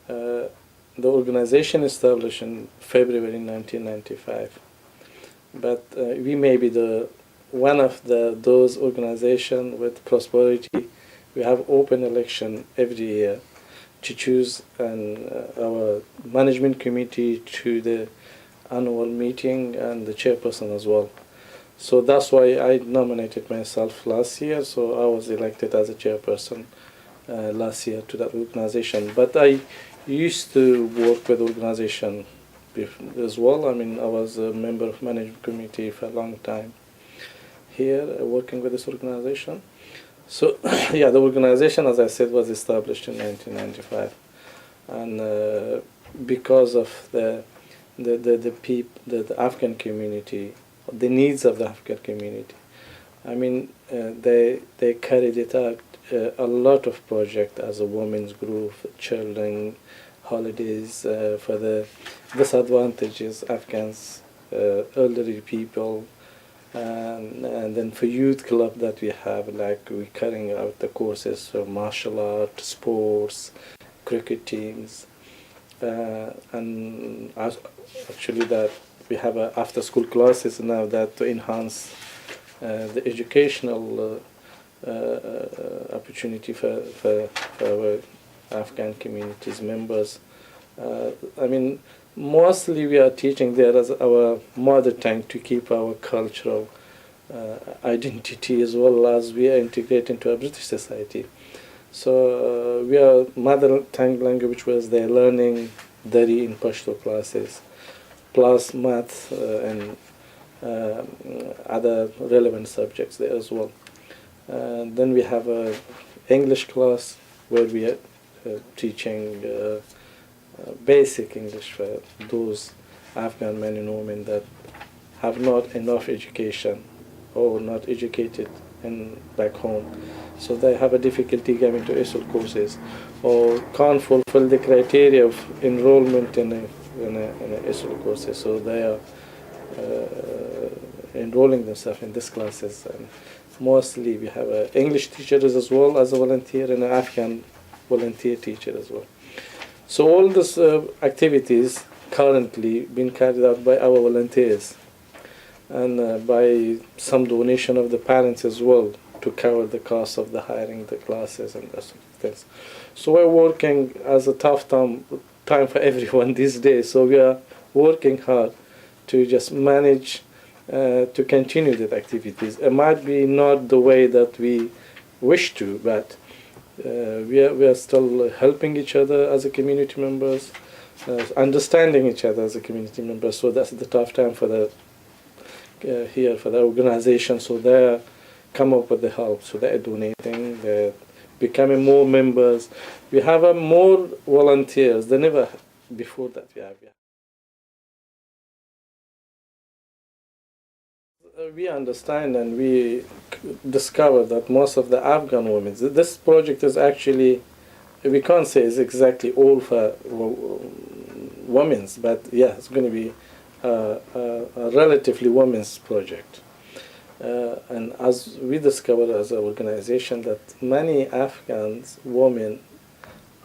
Uh, the organization established in February 1995, but we may be the one of those organizations with prosperity. We have open election every year to choose our management committee to the annual meeting and the chairperson as well. So that's why I nominated myself last year. So I was elected as a chairperson last year to that organization. But I used to work with the organization as well. I mean, I was a member of management committee for a long time here, working with this organization. So, yeah, the organization, as I said, was established in 1995, and because of the Afghan community, the needs of the Afghan community. I mean, they carried it out a lot of projects as a women's group, children, holidays for the disadvantages Afghans, elderly people, and then for youth club that we have, like we're carrying out the courses for martial art, sports, cricket teams, and actually that we have after school classes now that to enhance the educational opportunity for our Afghan communities members. I mean, mostly we are teaching there as our mother tongue to keep our cultural identity as well as we are integrated into a British society. So we are mother tongue language was they're learning Dari in Pashto classes, plus math and other relevant subjects there as well. Then we have a English class where we are teaching basic English for those Afghan men and women that have not enough education or not educated back home. So they have a difficulty getting to ESOL courses or can't fulfill the criteria of enrollment in a ESOL courses. So they are enrolling themselves in these classes. And mostly we have English teachers as well as a volunteer and an Afghan volunteer teacher as well. So all these activities currently being carried out by our volunteers and by some donation of the parents as well to cover the cost of the hiring the classes and that sort of things. So we're working as a tough time for everyone these days. So we are working hard to just manage to continue the activities. It might be not the way that we wish to, but we are still helping each other as a community members, understanding each other as a community members. So that's the tough time for the here for the organization. So they come up with the help. So they're donating, they're becoming more members. We have more volunteers than ever before that we have. We understand and we discover that most of the Afghan women, this project is actually, we can't say it's exactly all for women's, but yeah, it's going to be a relatively women's project. And as we discovered as an organization that many Afghans women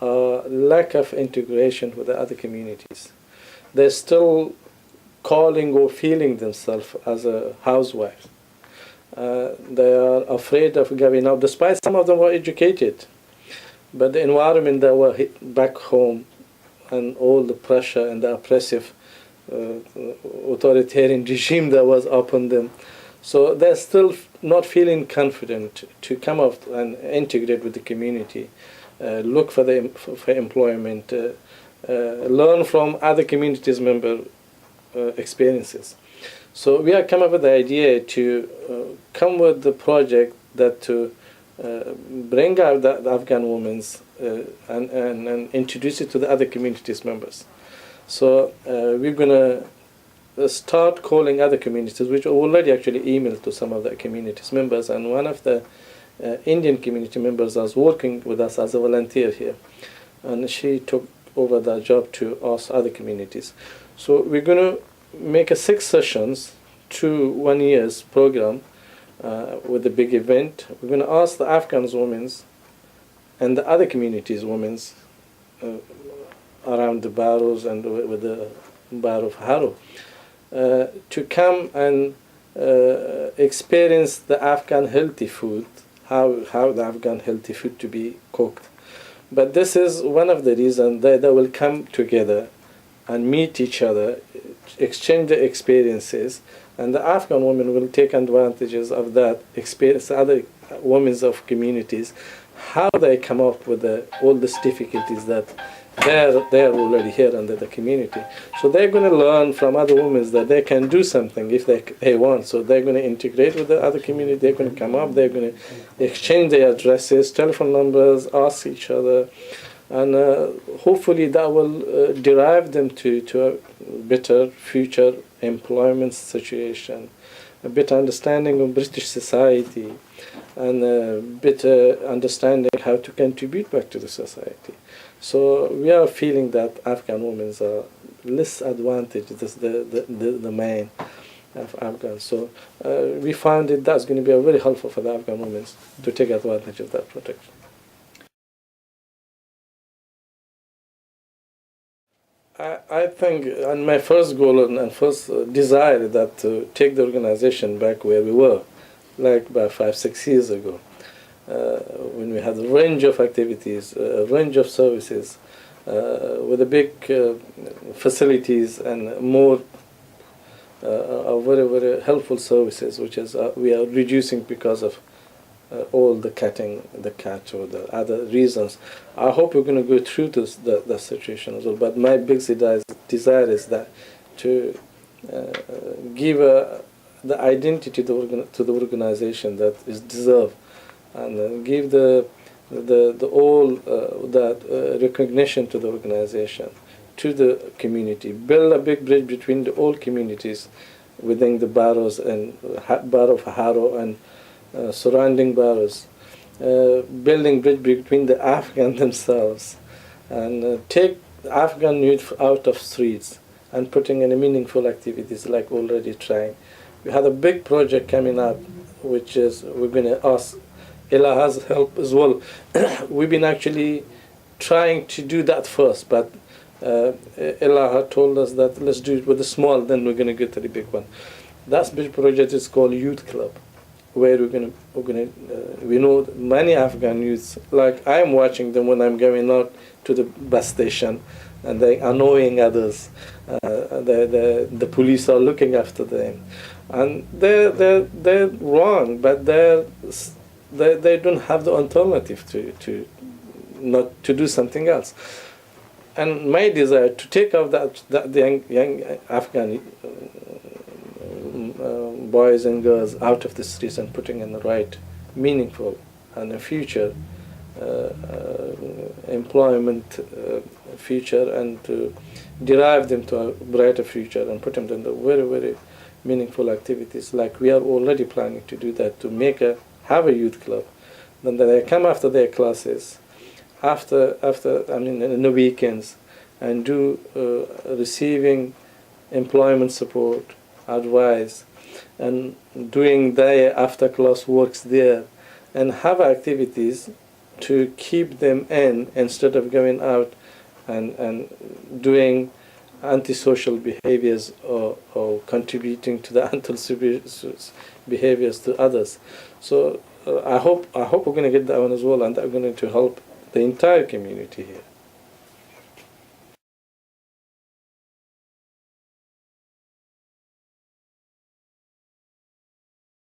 lack of integration with the other communities. They're still calling or feeling themselves as a housewife. They are afraid of giving up, despite some of them were educated. But the environment that were back home and all the pressure and the oppressive authoritarian regime that was upon them. So they're still not feeling confident to come out and integrate with the community, look for employment, learn from other communities member experiences. So we have come up with the idea to come with the project that to bring out the Afghan women and introduce it to the other communities members. So we're going to start calling other communities, which already actually emailed to some of the communities members, and one of the Indian community members was working with us as a volunteer here, and she took over that job to ask other communities. So we're going to make 6 sessions, 2 1 years program with a big event. We're going to ask the Afghan women and the other communities women around the barrows and with the bar of Haro, to come and experience the Afghan healthy food, how the Afghan healthy food to be cooked. But this is one of the reasons that they will come together and meet each other, exchange the experiences, and the Afghan women will take advantages of that experience, other women of communities, how they come up with all these difficulties that they're already here under the community. So they're going to learn from other women that they can do something if they want. So they're going to integrate with the other community, they're going to come up, they're going to exchange their addresses, telephone numbers, ask each other, and hopefully that will derive them to a better future employment situation, a better understanding of British society, and a better understanding how to contribute back to the society. So we are feeling that Afghan women are less advantaged than the men of Afghans. So we found that that's going to be very helpful for the Afghan women to take advantage of that protection. I think, and my first goal and first desire is that to take the organization back where we were, like about 5-6 years ago, when we had a range of activities, a range of services, with a big facilities and more very, very helpful services, which is we are reducing because of all the cutting, the catch, or the other reasons. I hope we're going to go through the situation as well. But my big desire is that to give the identity to the organization that is deserved, and give the all that recognition to the organization, to the community, build a big bridge between the all communities within the barrows and Barrow of Haro and surrounding barrows, building bridge between the Afghan themselves, and take Afghan youth out of streets and putting in meaningful activities like already trying. We had a big project coming up, which is we're going to ask Elaha's help as well. We've been actually trying to do that first, but Elaha told us that let's do it with the small, then we're going to get to the big one. That big project is called Youth Club, where we know many Afghan youths, like I'm watching them when I'm going out to the bus station, and they're annoying others. The police are looking after them, and they're wrong, but they don't have the alternative to not to do something else. And my desire to take out the young Afghan boys and girls out of the streets and putting in the right, meaningful, and a future employment future, and to derive them to a brighter future and put them in the very, very meaningful activities, like we are already planning to do that, to have a youth club. Then they come after their classes, in the weekends, and do receiving employment support, advice, and doing their after class works there, and have activities to keep them in instead of going out and doing antisocial behaviors or contributing to the antisocial behaviors to others. So I hope we're going to get that one as well, and that's going to help the entire community here.